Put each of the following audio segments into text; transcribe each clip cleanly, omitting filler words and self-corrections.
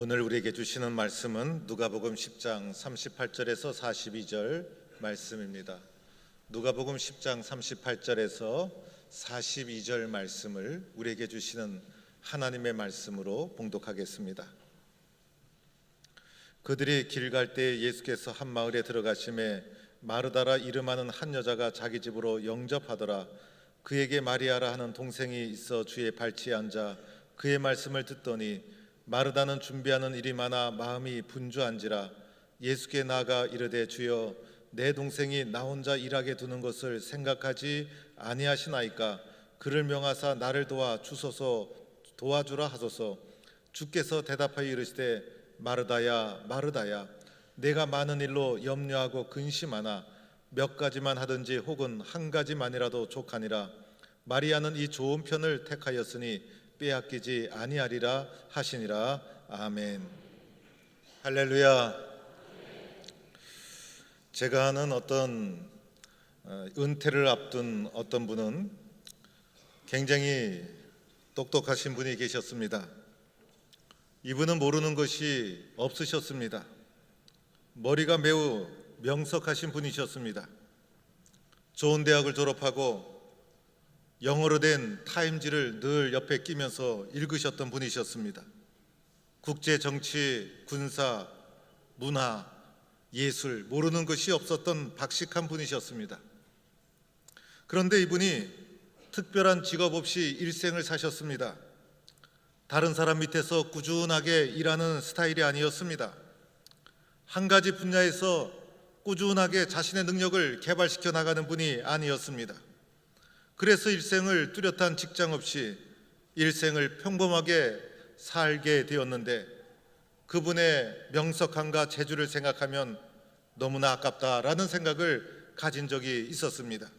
오늘 우리에게 주시는 말씀은 누가복음 10장 38절에서 42절 말씀입니다. 누가복음 10장 38절에서 42절 말씀을 우리에게 주시는 하나님의 말씀으로 봉독하겠습니다. 그들이 길 갈 때 예수께서 한 마을에 들어가심에 마르다라 이름하는 한 여자가 자기 집으로 영접하더라. 그에게 마리아라 하는 동생이 있어 주의 발치에 앉아 그의 말씀을 듣더니 마르다는 준비하는 일이 많아 마음이 분주한지라. 예수께 나아가 이르되 주여, 내 동생이 나 혼자 일하게 두는 것을 생각하지 아니하시나이까? 그를 명하사 나를 도와주라 하소서. 주께서 대답하여 이르시되 마르다야 마르다야, 내가 많은 일로 염려하고 근심하나 몇 가지만 하든지 혹은 한 가지만이라도 족하니라. 마리아는 이 좋은 편을 택하였으니 빼앗기지 아니하리라 하시니라. 아멘. 할렐루야. 제가 아는 어떤 은퇴를 앞둔 어떤 분은 굉장히 똑똑하신 분이 계셨습니다. 이분은 모르는 것이 없으셨습니다. 머리가 매우 명석하신 분이셨습니다. 좋은 대학을 졸업하고 영어로 된 타임지를 늘 옆에 끼면서 읽으셨던 분이셨습니다. 국제 정치, 군사, 문화, 예술 모르는 것이 없었던 박식한 분이셨습니다. 그런데 이분이 특별한 직업 없이 일생을 사셨습니다. 다른 사람 밑에서 꾸준하게 일하는 스타일이 아니었습니다. 한 가지 분야에서 꾸준하게 자신의 능력을 개발시켜 나가는 분이 아니었습니다. 그래서 일생을 뚜렷한 직장 없이 일생을 평범하게 살게 되었는데, 그분의 명석함과 재주를 생각하면 너무나 아깝다라는 생각을 가진 적이 있었습니다.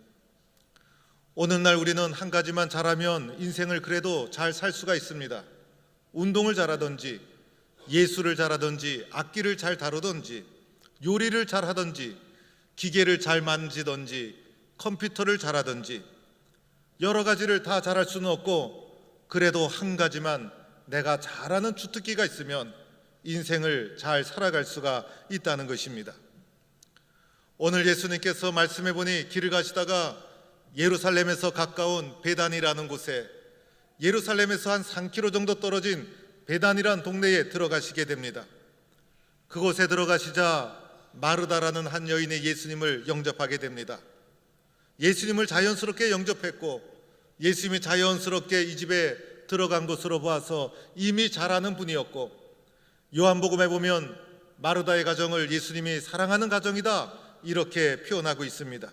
오늘날 우리는 한 가지만 잘하면 인생을 그래도 잘 살 수가 있습니다. 운동을 잘하든지, 예술을 잘하든지, 악기를 잘 다루든지, 요리를 잘하든지, 기계를 잘 만지든지, 컴퓨터를 잘하든지, 여러 가지를 다 잘할 수는 없고 그래도 한 가지만 내가 잘하는 주특기가 있으면 인생을 잘 살아갈 수가 있다는 것입니다. 오늘 예수님께서 말씀해 보니 길을 가시다가 예루살렘에서 가까운 베단이라는 곳에, 예루살렘에서 한 3km 정도 떨어진 베단이라는 동네에 들어가시게 됩니다. 그곳에 들어가시자 마르다라는 한 여인이 예수님을 영접하게 됩니다. 예수님을 자연스럽게 영접했고 예수님이 자연스럽게 이 집에 들어간 것으로 보아서 이미 잘 아는 분이었고, 요한복음에 보면 마르다의 가정을 예수님이 사랑하는 가정이다 이렇게 표현하고 있습니다.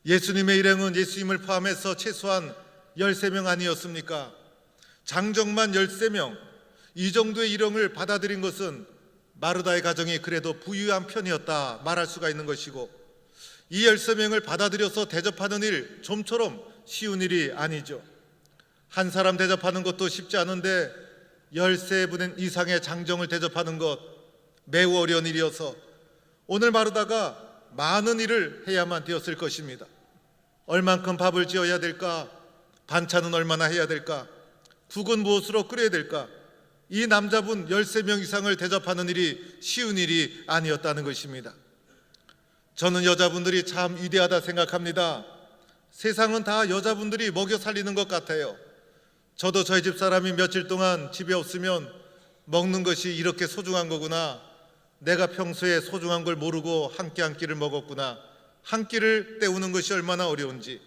예수님의 일행은 예수님을 포함해서 최소한 13명 아니었습니까? 장정만 13명, 이 정도의 일행을 받아들인 것은 마르다의 가정이 그래도 부유한 편이었다 말할 수가 있는 것이고, 이 13명을 받아들여서 대접하는 일 좀처럼 쉬운 일이 아니죠. 한 사람 대접하는 것도 쉽지 않은데 13분 이상의 장정을 대접하는 것 매우 어려운 일이어서 오늘 마르다가 많은 일을 해야만 되었을 것입니다. 얼만큼 밥을 지어야 될까? 반찬은 얼마나 해야 될까? 국은 무엇으로 끓여야 될까? 이 남자분 13명 이상을 대접하는 일이 쉬운 일이 아니었다는 것입니다. 저는 여자분들이 참 위대하다 생각합니다. 세상은 다 여자분들이 먹여 살리는 것 같아요. 저도 저희 집 사람이 며칠 동안 집에 없으면 먹는 것이 이렇게 소중한 거구나, 내가 평소에 소중한 걸 모르고 한 끼를 먹었구나, 한 끼를 때우는 것이 얼마나 어려운지.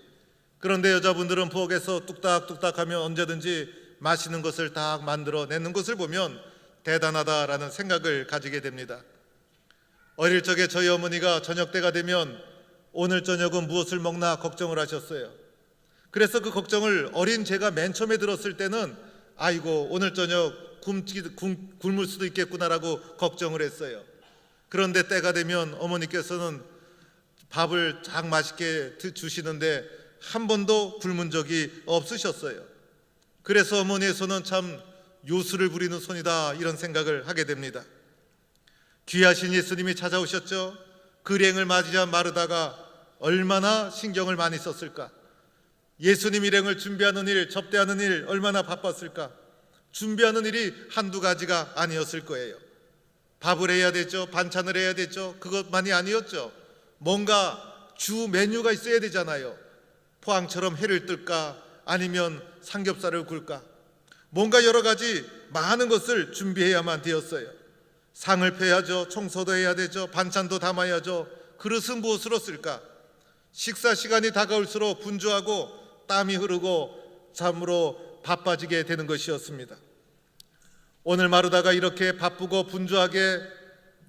그런데 여자분들은 부엌에서 뚝딱뚝딱 하면 언제든지 맛있는 것을 다 만들어내는 것을 보면 대단하다라는 생각을 가지게 됩니다. 어릴 적에 저희 어머니가 저녁 때가 되면 오늘 저녁은 무엇을 먹나 걱정을 하셨어요. 그래서 그 걱정을 어린 제가 맨 처음에 들었을 때는 아이고 오늘 저녁 굶을 수도 있겠구나라고 걱정을 했어요. 그런데 때가 되면 어머니께서는 밥을 쫙 맛있게 주시는데 한 번도 굶은 적이 없으셨어요. 그래서 어머니의 손은 참 요술을 부리는 손이다 이런 생각을 하게 됩니다. 귀하신 예수님이 찾아오셨죠. 그 일행을 맞이한 마르다가 얼마나 신경을 많이 썼을까? 예수님 일행을 준비하는 일, 접대하는 일 얼마나 바빴을까? 준비하는 일이 한두 가지가 아니었을 거예요. 밥을 해야 되죠. 반찬을 해야 되죠. 그것만이 아니었죠. 뭔가 주 메뉴가 있어야 되잖아요. 포항처럼 회를 뜰까 아니면 삼겹살을 굴까, 뭔가 여러 가지 많은 것을 준비해야만 되었어요. 상을 펴야죠. 청소도 해야 되죠. 반찬도 담아야죠. 그릇은 무엇으로 쓸까? 식사 시간이 다가올수록 분주하고 땀이 흐르고 참으로 바빠지게 되는 것이었습니다. 오늘 마르다가 이렇게 바쁘고 분주하게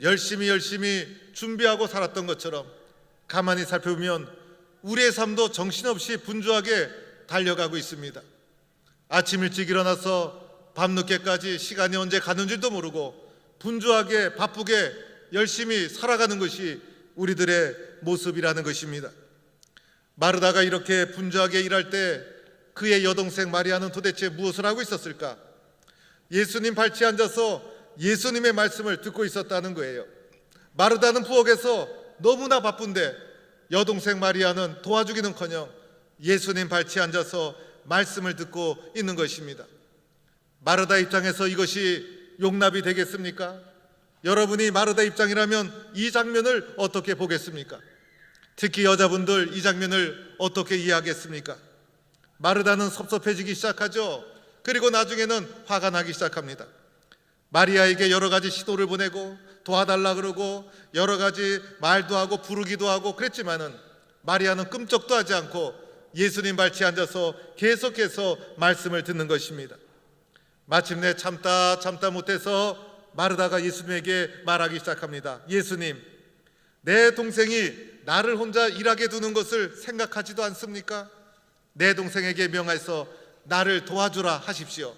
열심히 준비하고 살았던 것처럼 가만히 살펴보면 우리의 삶도 정신없이 분주하게 달려가고 있습니다. 아침 일찍 일어나서 밤늦게까지 시간이 언제 가는 줄도 모르고 분주하게 바쁘게 열심히 살아가는 것이 우리들의 모습이라는 것입니다. 마르다가 이렇게 분주하게 일할 때 그의 여동생 마리아는 도대체 무엇을 하고 있었을까? 예수님 발치에 앉아서 예수님의 말씀을 듣고 있었다는 거예요. 마르다는 부엌에서 너무나 바쁜데 여동생 마리아는 도와주기는커녕 예수님 발치에 앉아서 말씀을 듣고 있는 것입니다. 마르다 입장에서 이것이 용납이 되겠습니까? 여러분이 마르다 입장이라면 이 장면을 어떻게 보겠습니까? 특히 여자분들 이 장면을 어떻게 이해하겠습니까? 마르다는 섭섭해지기 시작하죠. 그리고 나중에는 화가 나기 시작합니다. 마리아에게 여러 가지 시도를 보내고 도와달라 그러고 여러 가지 말도 하고 부르기도 하고 그랬지만은 마리아는 끔찍도 하지 않고 예수님 발치에 앉아서 계속해서 말씀을 듣는 것입니다. 마침내 참다 못해서 마르다가 예수님에게 말하기 시작합니다. 예수님, 내 동생이 나를 혼자 일하게 두는 것을 생각하지도 않습니까? 내 동생에게 명하여서 나를 도와주라 하십시오.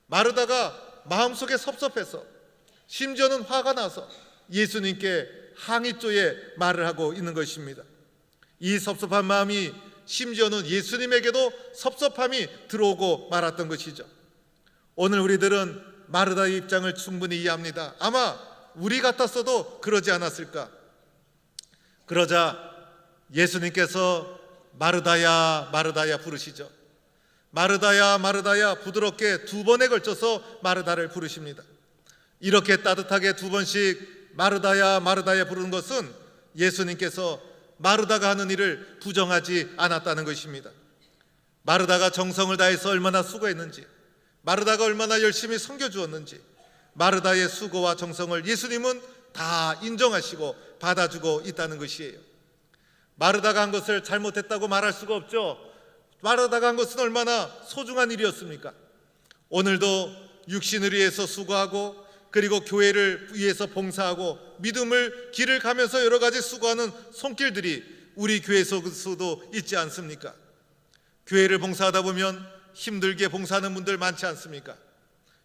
마르다가 마음속에 섭섭해서 심지어는 화가 나서 예수님께 항의조의 말을 하고 있는 것입니다. 이 섭섭한 마음이 심지어는 예수님에게도 섭섭함이 들어오고 말았던 것이죠. 오늘 우리들은 마르다의 입장을 충분히 이해합니다. 아마 우리 같았어도 그러지 않았을까? 그러자 예수님께서 마르다야 마르다야 부르시죠. 마르다야 마르다야 부드럽게 두 번에 걸쳐서 마르다를 부르십니다. 이렇게 따뜻하게 두 번씩 마르다야 마르다야 부르는 것은 예수님께서 마르다가 하는 일을 부정하지 않았다는 것입니다. 마르다가 정성을 다해서 얼마나 수고했는지, 마르다가 얼마나 열심히 섬겨주었는지, 마르다의 수고와 정성을 예수님은 다 인정하시고 받아주고 있다는 것이에요. 마르다가 한 것을 잘못했다고 말할 수가 없죠. 마르다가 한 것은 얼마나 소중한 일이었습니까? 오늘도 육신을 위해서 수고하고 그리고 교회를 위해서 봉사하고 믿음을 길을 가면서 여러 가지 수고하는 손길들이 우리 교회 속에서도 있지 않습니까? 교회를 봉사하다 보면 힘들게 봉사하는 분들 많지 않습니까?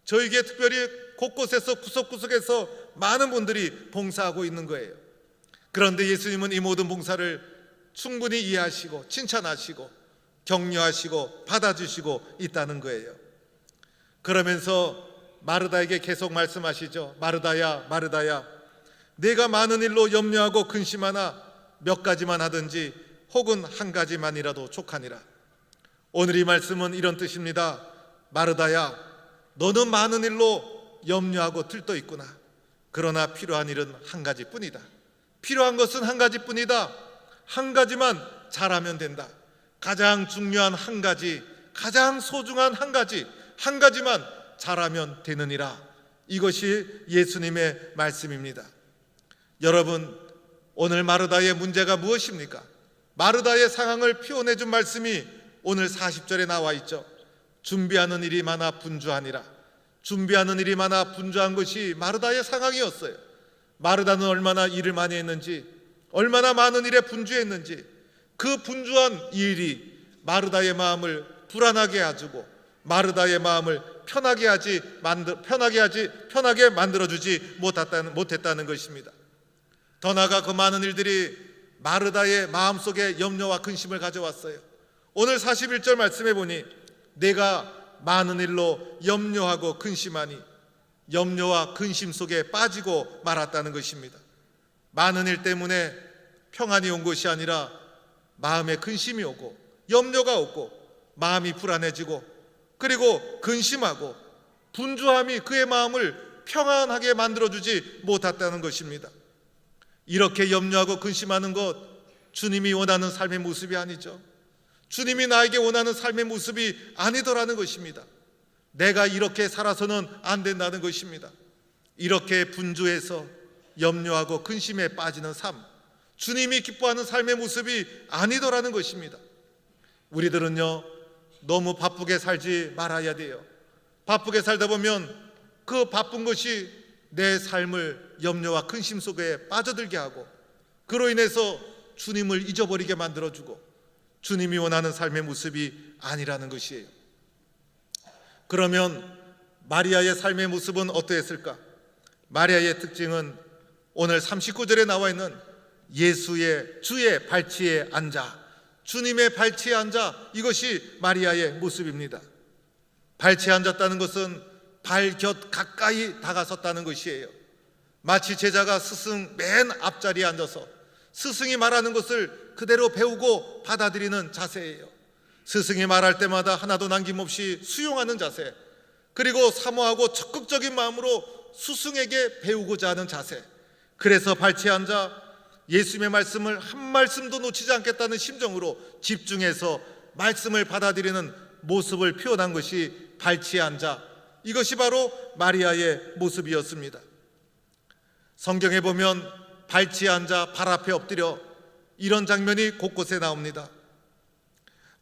저에게 특별히 곳곳에서 구석구석에서 많은 분들이 봉사하고 있는 거예요. 그런데 예수님은 이 모든 봉사를 충분히 이해하시고 칭찬하시고 격려하시고 받아주시고 있다는 거예요. 그러면서 마르다에게 계속 말씀하시죠. 마르다야 마르다야, 내가 많은 일로 염려하고 근심하나 몇 가지만 하든지 혹은 한 가지만이라도 족하니라. 오늘 이 말씀은 이런 뜻입니다. 마르다야, 너는 많은 일로 염려하고 들떠 있구나. 그러나 필요한 일은 한 가지뿐이다. 필요한 것은 한 가지뿐이다. 한 가지만 잘하면 된다. 가장 중요한 한 가지, 가장 소중한 한 가지, 한 가지만 잘하면 되느니라. 이것이 예수님의 말씀입니다. 여러분, 오늘 마르다의 문제가 무엇입니까? 마르다의 상황을 표현해 준 말씀이 오늘 40절에 나와 있죠. 준비하는 일이 많아 분주하니라. 준비하는 일이 많아 분주한 것이 마르다의 상황이었어요. 마르다는 얼마나 일을 많이 했는지, 얼마나 많은 일에 분주했는지, 그 분주한 일이 마르다의 마음을 불안하게 해주고 마르다의 마음을 편하게 만들어주지 못했다는 것입니다. 더 나아가 그 많은 일들이 마르다의 마음속에 염려와 근심을 가져왔어요. 오늘 41절 말씀해 보니 내가 많은 일로 염려하고 근심하니, 염려와 근심 속에 빠지고 말았다는 것입니다. 많은 일 때문에 평안이 온 것이 아니라 마음에 근심이 오고 염려가 오고 마음이 불안해지고 그리고 근심하고 분주함이 그의 마음을 평안하게 만들어주지 못했다는 것입니다. 이렇게 염려하고 근심하는 것, 주님이 원하는 삶의 모습이 아니죠. 주님이 나에게 원하는 삶의 모습이 아니더라는 것입니다. 내가 이렇게 살아서는 안 된다는 것입니다. 이렇게 분주해서 염려하고 근심에 빠지는 삶, 주님이 기뻐하는 삶의 모습이 아니더라는 것입니다. 우리들은요, 너무 바쁘게 살지 말아야 돼요. 바쁘게 살다 보면 그 바쁜 것이 내 삶을 염려와 근심 속에 빠져들게 하고, 그로 인해서 주님을 잊어버리게 만들어주고 주님이 원하는 삶의 모습이 아니라는 것이에요. 그러면 마리아의 삶의 모습은 어떠했을까? 마리아의 특징은 오늘 39절에 나와 있는 예수의 주의 발치에 앉아, 주님의 발치에 앉아, 이것이 마리아의 모습입니다. 발치에 앉았다는 것은 발곁 가까이 다가섰다는 것이에요. 마치 제자가 스승 맨 앞자리에 앉아서 스승이 말하는 것을 그대로 배우고 받아들이는 자세예요. 스승이 말할 때마다 하나도 남김없이 수용하는 자세, 그리고 사모하고 적극적인 마음으로 스승에게 배우고자 하는 자세. 그래서 발치에 앉아 예수님의 말씀을 한 말씀도 놓치지 않겠다는 심정으로 집중해서 말씀을 받아들이는 모습을 표현한 것이 발치에 앉아, 이것이 바로 마리아의 모습이었습니다. 성경에 보면 발치에 앉아 발 앞에 엎드려, 이런 장면이 곳곳에 나옵니다.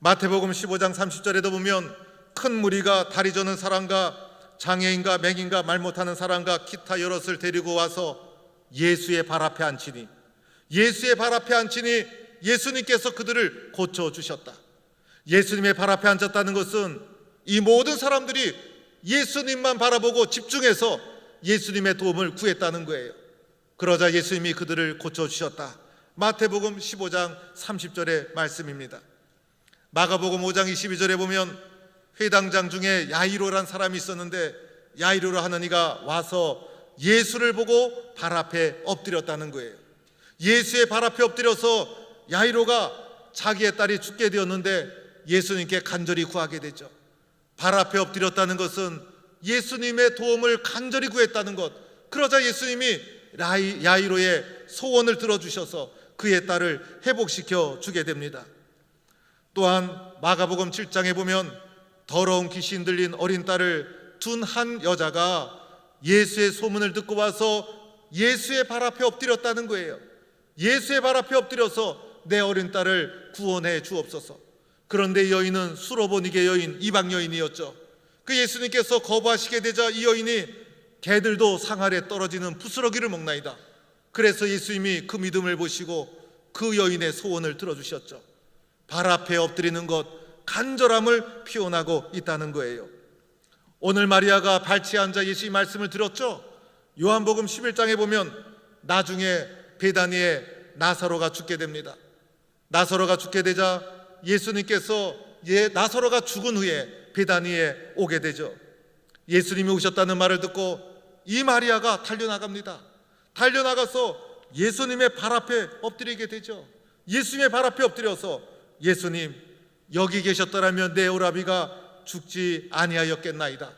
마태복음 15장 30절에도 보면 큰 무리가 다리 저는 사람과 장애인과 맹인과 말 못하는 사람과 기타 여럿을 데리고 와서 예수의 발 앞에 앉히니, 예수의 발 앞에 앉히니 예수님께서 그들을 고쳐주셨다. 예수님의 발 앞에 앉았다는 것은 이 모든 사람들이 예수님만 바라보고 집중해서 예수님의 도움을 구했다는 거예요. 그러자 예수님이 그들을 고쳐주셨다. 마태복음 15장 30절의 말씀입니다. 마가복음 5장 22절에 보면 회당장 중에 야이로란 사람이 있었는데, 야이로라 하는 이가 와서 예수를 보고 발 앞에 엎드렸다는 거예요. 예수의 발 앞에 엎드려서 야이로가 자기의 딸이 죽게 되었는데 예수님께 간절히 구하게 되죠. 발 앞에 엎드렸다는 것은 예수님의 도움을 간절히 구했다는 것. 그러자 예수님이 야이로의 소원을 들어주셔서 그의 딸을 회복시켜 주게 됩니다. 또한 마가복음 7장에 보면 더러운 귀신 들린 어린 딸을 둔 한 여자가 예수의 소문을 듣고 와서 예수의 발 앞에 엎드렸다는 거예요. 예수의 발 앞에 엎드려서 내 어린 딸을 구원해 주옵소서. 그런데 여인은 수로보니게 여인, 이방 여인이었죠. 그 예수님께서 거부하시게 되자 이 여인이 개들도 상 아래 떨어지는 부스러기를 먹나이다. 그래서 예수님이 그 믿음을 보시고 그 여인의 소원을 들어주셨죠. 발 앞에 엎드리는 것, 간절함을 표현하고 있다는 거예요. 오늘 마리아가 발치에 앉아 예수의 말씀을 들었죠. 요한복음 11장에 보면 나중에 베다니에 나사로가 죽게 됩니다. 나사로가 죽게 되자 예수님께서 나사로가 죽은 후에 베다니에 오게 되죠. 예수님이 오셨다는 말을 듣고 이 마리아가 달려나갑니다. 달려나가서 예수님의 발 앞에 엎드리게 되죠. 예수님의 발 앞에 엎드려서 예수님, 여기 계셨더라면 내 오라비가 죽지 아니하였겠나이다.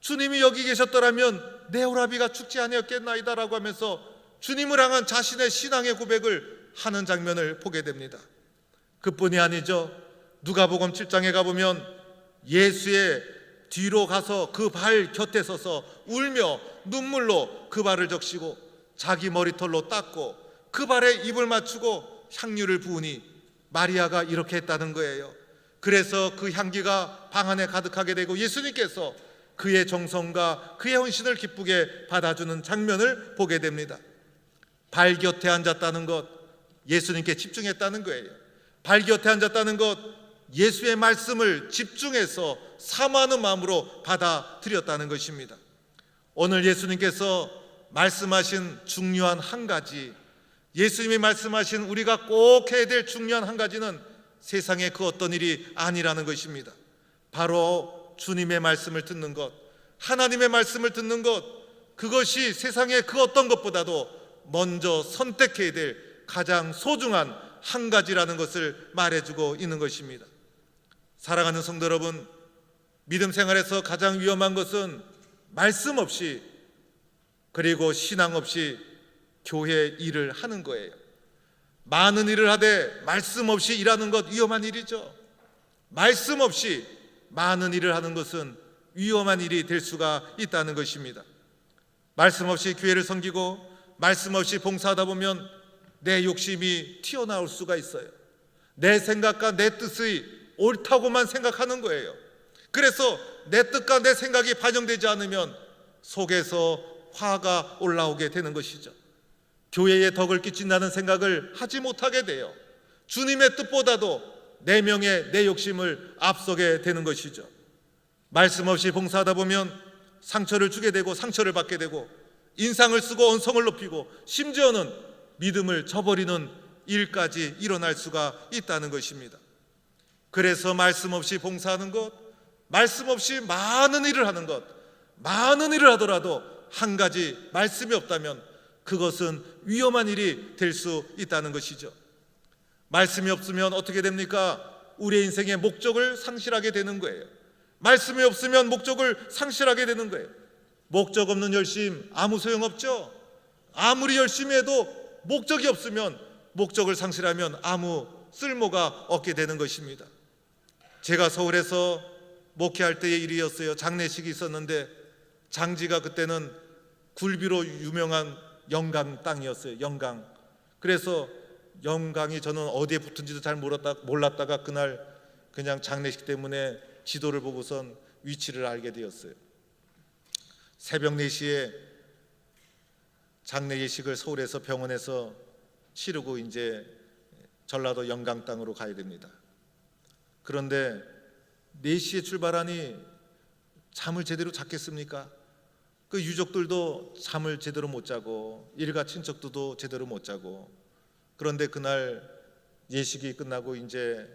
주님이 여기 계셨더라면 내 오라비가 죽지 아니하였겠나이다 라고 하면서 주님을 향한 자신의 신앙의 고백을 하는 장면을 보게 됩니다. 그뿐이 아니죠. 누가복음 7장에 가보면 예수의 뒤로 가서 그 발 곁에 서서 울며 눈물로 그 발을 적시고 자기 머리털로 닦고 그 발에 입을 맞추고 향유를 부으니 마리아가 이렇게 했다는 거예요. 그래서 그 향기가 방 안에 가득하게 되고 예수님께서 그의 정성과 그의 헌신을 기쁘게 받아주는 장면을 보게 됩니다. 발 곁에 앉았다는 것, 예수님께 집중했다는 거예요. 발 곁에 앉았다는 것, 예수의 말씀을 집중해서 사모하는 마음으로 받아들였다는 것입니다. 오늘 예수님께서 말씀하신 중요한 한 가지, 예수님이 말씀하신 우리가 꼭 해야 될 중요한 한 가지는 세상에 그 어떤 일이 아니라는 것입니다. 바로 주님의 말씀을 듣는 것, 하나님의 말씀을 듣는 것, 그것이 세상의 그 어떤 것보다도 먼저 선택해야 될 가장 소중한 한 가지라는 것을 말해주고 있는 것입니다. 사랑하는 성도 여러분, 믿음 생활에서 가장 위험한 것은 말씀 없이, 그리고 신앙 없이 교회 일을 하는 거예요. 많은 일을 하되 말씀 없이 일하는 것 위험한 일이죠. 말씀 없이 많은 일을 하는 것은 위험한 일이 될 수가 있다는 것입니다. 말씀 없이 교회를 섬기고 말씀 없이 봉사하다 보면 내 욕심이 튀어나올 수가 있어요. 내 생각과 내 뜻이 옳다고만 생각하는 거예요. 그래서 내 뜻과 내 생각이 반영되지 않으면 속에서 화가 올라오게 되는 것이죠. 교회에 덕을 끼친다는 생각을 하지 못하게 돼요. 주님의 뜻보다도 내 명예, 내 욕심을 앞서게 되는 것이죠. 말씀 없이 봉사하다 보면 상처를 주게 되고 상처를 받게 되고 인상을 쓰고 언성을 높이고 심지어는 믿음을 저버리는 일까지 일어날 수가 있다는 것입니다. 그래서 말씀 없이 봉사하는 것, 말씀 없이 많은 일을 하는 것, 많은 일을 하더라도 한 가지 말씀이 없다면 그것은 위험한 일이 될 수 있다는 것이죠. 말씀이 없으면 어떻게 됩니까? 우리의 인생의 목적을 상실하게 되는 거예요. 말씀이 없으면 목적을 상실하게 되는 거예요. 목적 없는 열심 아무 소용없죠. 아무리 열심히 해도 목적이 없으면, 목적을 상실하면 아무 쓸모가 없게 되는 것입니다. 제가 서울에서 목회할 때의 일이었어요. 장례식이 있었는데 장지가 그때는 굴비로 유명한 영강 땅이었어요. 영강. 그래서 영강이 저는 어디에 붙은지도 잘 몰랐다가 그날 그냥 장례식 때문에 지도를 보고선 위치를 알게 되었어요. 새벽 4시에 장례 예식을 서울에서 병원에서 치르고 이제 전라도 영강 땅으로 가야 됩니다. 그런데 4시에 출발하니 잠을 제대로 잤겠습니까? 그 유족들도 잠을 제대로 못 자고 일가 친척들도 제대로 못 자고, 그런데 그날 예식이 끝나고 이제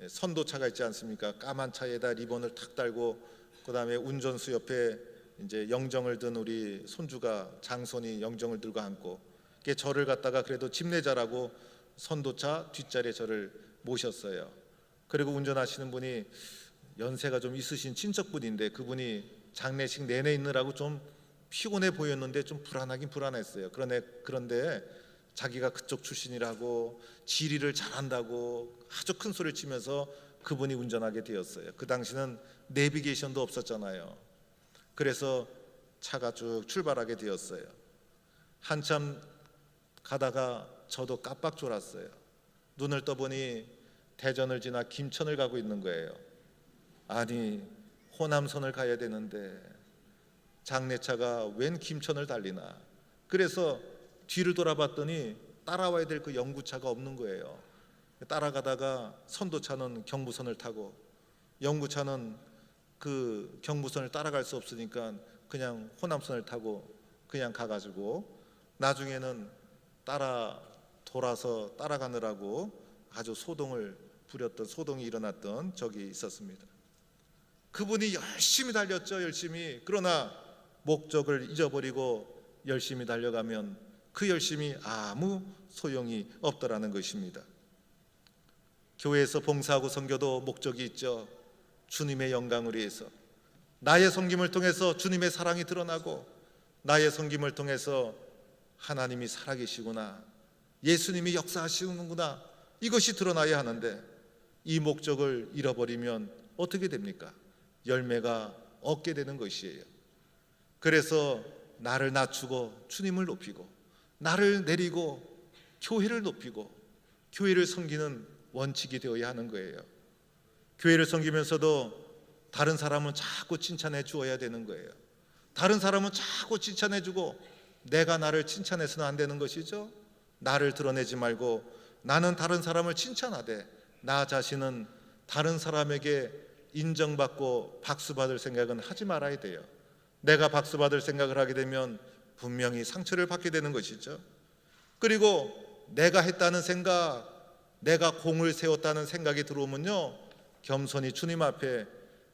선도차가 있지 않습니까? 까만 차에다 리본을 탁 달고 그다음에 운전수 옆에 이제 영정을 든 우리 손주가, 장손이 영정을 들고 앉고, 저를 갖다가 그래도 집내자라고 선도차 뒷자리에 저를 모셨어요. 그리고 운전하시는 분이 연세가 좀 있으신 친척분인데 그분이 장례식 내내 있느라고 좀 피곤해 보였는데 좀 불안하긴 불안했어요. 그런데 자기가 그쪽 출신이라고 지리를 잘한다고 아주 큰 소리를 치면서 그분이 운전하게 되었어요. 그 당시는 내비게이션도 없었잖아요. 그래서 차가 쭉 출발하게 되었어요. 한참 가다가 저도 깜빡 졸았어요. 눈을 떠보니 대전을 지나 김천을 가고 있는 거예요. 아니, 호남선을 가야 되는데 장례차가 웬 김천을 달리나. 그래서 뒤를 돌아봤더니 따라와야 될 그 영구차가 없는 거예요. 따라가다가 선도차는 경부선을 타고 영구차는 그 경부선을 따라갈 수 없으니까 그냥 호남선을 타고 그냥 가가지고 나중에는 돌아서 따라가느라고 아주 소동이 일어났던 적이 있었습니다. 그분이 열심히 달렸죠. 열심히. 그러나 목적을 잊어버리고 열심히 달려가면 그 열심이 아무 소용이 없더라는 것입니다. 교회에서 봉사하고 섬겨도 목적이 있죠. 주님의 영광을 위해서, 나의 섬김을 통해서 주님의 사랑이 드러나고, 나의 섬김을 통해서 하나님이 살아계시구나, 예수님이 역사하시는구나, 이것이 드러나야 하는데 이 목적을 잃어버리면 어떻게 됩니까? 열매가 없게 되는 것이에요. 그래서 나를 낮추고 주님을 높이고, 나를 내리고 교회를 높이고 교회를 섬기는 원칙이 되어야 하는 거예요. 교회를 섬기면서도 다른 사람은 자꾸 칭찬해 주어야 되는 거예요. 다른 사람은 자꾸 칭찬해 주고 내가 나를 칭찬해서는 안 되는 것이죠. 나를 드러내지 말고 나는 다른 사람을 칭찬하되 나 자신은 다른 사람에게 인정받고 박수받을 생각은 하지 말아야 돼요. 내가 박수받을 생각을 하게 되면 분명히 상처를 받게 되는 것이죠. 그리고 내가 했다는 생각, 내가 공을 세웠다는 생각이 들어오면요, 겸손히 주님 앞에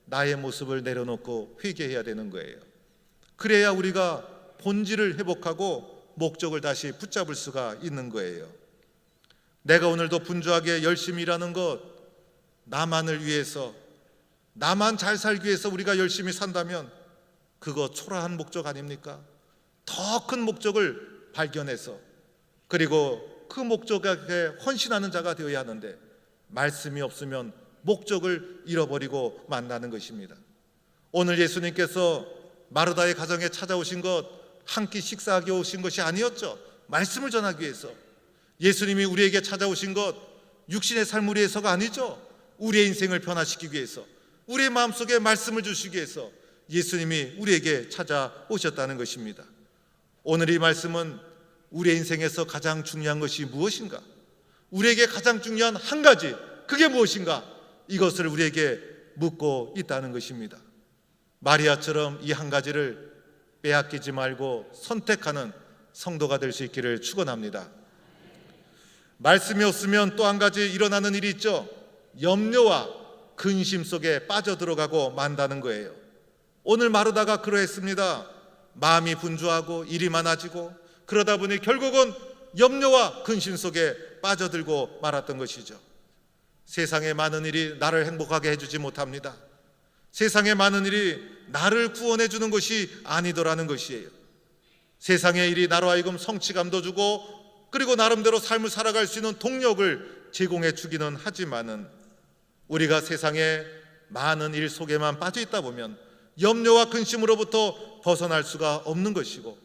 나의 모습을 내려놓고 회개해야 되는 거예요. 그래야 우리가 본질을 회복하고 목적을 다시 붙잡을 수가 있는 거예요. 내가 오늘도 분주하게 열심히 일하는 것, 나만을 위해서, 나만 잘 살기 위해서 우리가 열심히 산다면 그거 초라한 목적 아닙니까? 더 큰 목적을 발견해서 그리고 그 목적에 헌신하는 자가 되어야 하는데 말씀이 없으면 목적을 잃어버리고 만나는 것입니다. 오늘 예수님께서 마르다의 가정에 찾아오신 것 한 끼 식사하기 오신 것이 아니었죠. 말씀을 전하기 위해서. 예수님이 우리에게 찾아오신 것 육신의 삶을 위해서가 아니죠. 우리의 인생을 변화시키기 위해서, 우리의 마음속에 말씀을 주시기 위해서 예수님이 우리에게 찾아오셨다는 것입니다. 오늘 이 말씀은 우리의 인생에서 가장 중요한 것이 무엇인가? 우리에게 가장 중요한 한 가지, 그게 무엇인가? 이것을 우리에게 묻고 있다는 것입니다. 마리아처럼 이 한 가지를 빼앗기지 말고 선택하는 성도가 될 수 있기를 축원합니다. 말씀이 없으면 또 한 가지 일어나는 일이 있죠. 염려와 근심 속에 빠져들어가고 만다는 거예요. 오늘 마르다가 그러했습니다. 마음이 분주하고 일이 많아지고 그러다 보니 결국은 염려와 근심 속에 빠져들고 말았던 것이죠. 세상의 많은 일이 나를 행복하게 해주지 못합니다. 세상의 많은 일이 나를 구원해 주는 것이 아니더라는 것이에요. 세상의 일이 나로 하여금 성취감도 주고 그리고 나름대로 삶을 살아갈 수 있는 동력을 제공해 주기는 하지만은 우리가 세상의 많은 일 속에만 빠져 있다 보면 염려와 근심으로부터 벗어날 수가 없는 것이고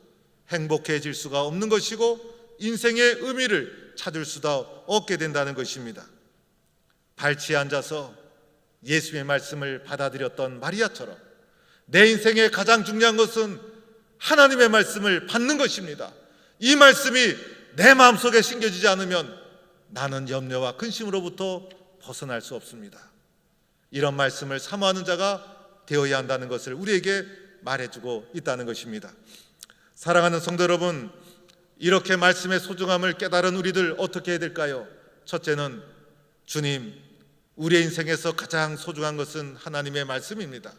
행복해질 수가 없는 것이고 인생의 의미를 찾을 수도 없게 된다는 것입니다. 발치에 앉아서 예수의 말씀을 받아들였던 마리아처럼 내 인생의 가장 중요한 것은 하나님의 말씀을 받는 것입니다. 이 말씀이 내 마음속에 심겨지지 않으면 나는 염려와 근심으로부터 벗어날 수 없습니다. 이런 말씀을 사모하는 자가 되어야 한다는 것을 우리에게 말해주고 있다는 것입니다. 사랑하는 성도 여러분, 이렇게 말씀의 소중함을 깨달은 우리들 어떻게 해야 될까요? 첫째는 주님, 우리의 인생에서 가장 소중한 것은 하나님의 말씀입니다.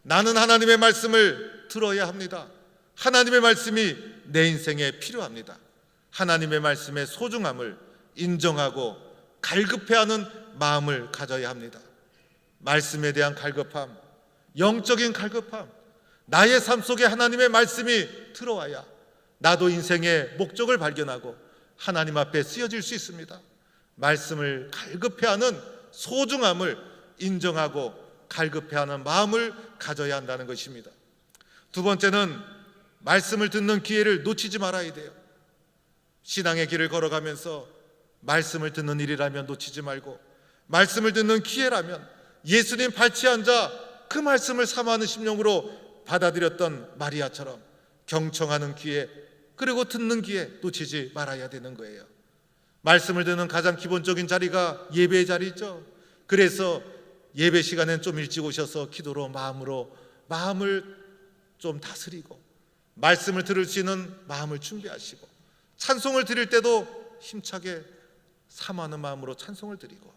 나는 하나님의 말씀을 들어야 합니다. 하나님의 말씀이 내 인생에 필요합니다. 하나님의 말씀의 소중함을 인정하고 갈급해하는 마음을 가져야 합니다. 말씀에 대한 갈급함, 영적인 갈급함, 나의 삶 속에 하나님의 말씀이 들어와야 나도 인생의 목적을 발견하고 하나님 앞에 쓰여질 수 있습니다. 말씀을 갈급해하는 소중함을 인정하고 갈급해하는 마음을 가져야 한다는 것입니다. 두 번째는 말씀을 듣는 기회를 놓치지 말아야 돼요. 신앙의 길을 걸어가면서 말씀을 듣는 일이라면 놓치지 말고 말씀을 듣는 기회라면 예수님 발치에 앉아 그 말씀을 사모하는 심령으로 받아들였던 마리아처럼 경청하는 기회 그리고 듣는 기회 놓치지 말아야 되는 거예요. 말씀을 듣는 가장 기본적인 자리가 예배의 자리죠. 그래서 예배 시간엔 좀 일찍 오셔서 기도로 마음을 좀 다스리고 말씀을 들을 수 있는 마음을 준비하시고 찬송을 드릴 때도 힘차게 사모하는 마음으로 찬송을 드리고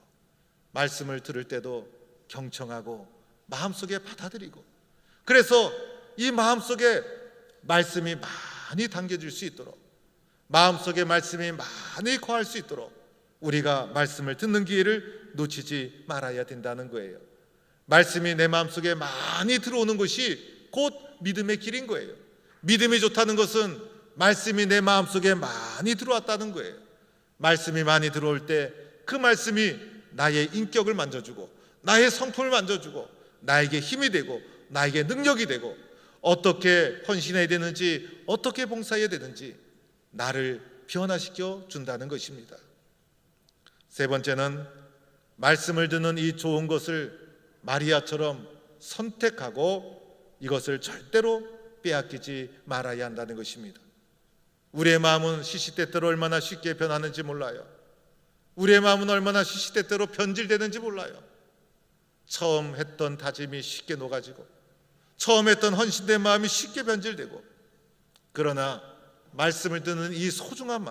말씀을 들을 때도 경청하고 마음속에 받아들이고 그래서 이 마음속에 말씀이 많이 담겨질 수 있도록 마음속에 말씀이 많이 거할 수 있도록 우리가 말씀을 듣는 기회를 놓치지 말아야 된다는 거예요. 말씀이 내 마음속에 많이 들어오는 것이 곧 믿음의 길인 거예요. 믿음이 좋다는 것은 말씀이 내 마음속에 많이 들어왔다는 거예요. 말씀이 많이 들어올 때 그 말씀이 나의 인격을 만져주고 나의 성품을 만져주고 나에게 힘이 되고 나에게 능력이 되고 어떻게 헌신해야 되는지 어떻게 봉사해야 되는지 나를 변화시켜 준다는 것입니다. 세 번째는 말씀을 듣는 이 좋은 것을 마리아처럼 선택하고 이것을 절대로 빼앗기지 말아야 한다는 것입니다. 우리의 마음은 시시때때로 얼마나 쉽게 변하는지 몰라요. 우리의 마음은 얼마나 시시때때로 변질되는지 몰라요. 처음 했던 다짐이 쉽게 녹아지고 처음 했던 헌신된 마음이 쉽게 변질되고 그러나 말씀을 듣는 이 소중한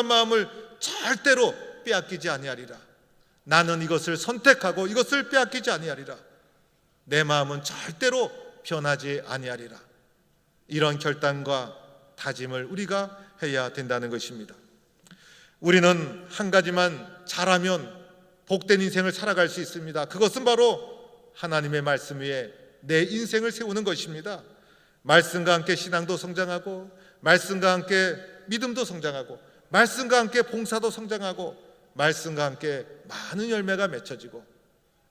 마음을 절대로 빼앗기지 아니하리라. 나는 이것을 선택하고 이것을 빼앗기지 아니하리라. 내 마음은 절대로 변하지 아니하리라. 이런 결단과 다짐을 우리가 해야 된다는 것입니다. 우리는 한 가지만 잘하면 복된 인생을 살아갈 수 있습니다. 그것은 바로 하나님의 말씀 위에 내 인생을 세우는 것입니다. 말씀과 함께 신앙도 성장하고, 말씀과 함께 믿음도 성장하고, 말씀과 함께 봉사도 성장하고, 말씀과 함께 많은 열매가 맺혀지고,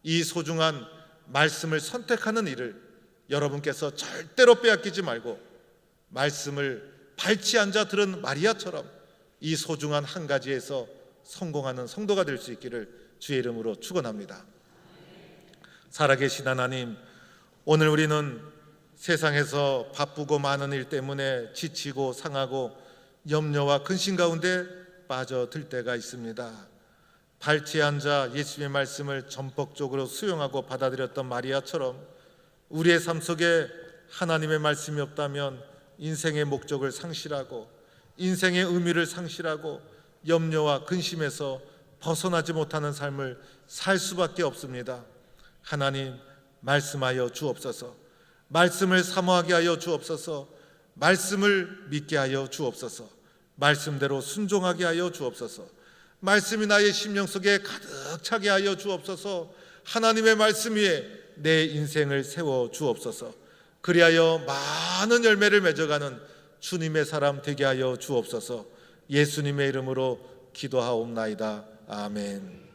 이 소중한 말씀을 선택하는 일을 여러분께서 절대로 빼앗기지 말고, 말씀을 발치 앉아 들은 마리아처럼 이 소중한 한 가지에서 성공하는 성도가 될 수 있기를 주의 이름으로 축원합니다. 살아계신 하나님, 오늘 우리는 세상에서 바쁘고 많은 일 때문에 지치고 상하고 염려와 근심 가운데 빠져들 때가 있습니다. 발치에 앉아 예수님의 말씀을 전폭적으로 수용하고 받아들였던 마리아처럼 우리의 삶 속에 하나님의 말씀이 없다면 인생의 목적을 상실하고, 인생의 의미를 상실하고, 염려와 근심에서 벗어나지 못하는 삶을 살 수밖에 없습니다. 하나님, 말씀하여 주옵소서. 말씀을 사모하게 하여 주옵소서. 말씀을 믿게 하여 주옵소서. 말씀대로 순종하게 하여 주옵소서. 말씀이 나의 심령 속에 가득 차게 하여 주옵소서. 하나님의 말씀 위에 내 인생을 세워 주옵소서. 그리하여 많은 열매를 맺어가는 주님의 사람 되게 하여 주옵소서. 예수님의 이름으로 기도하옵나이다. 아멘.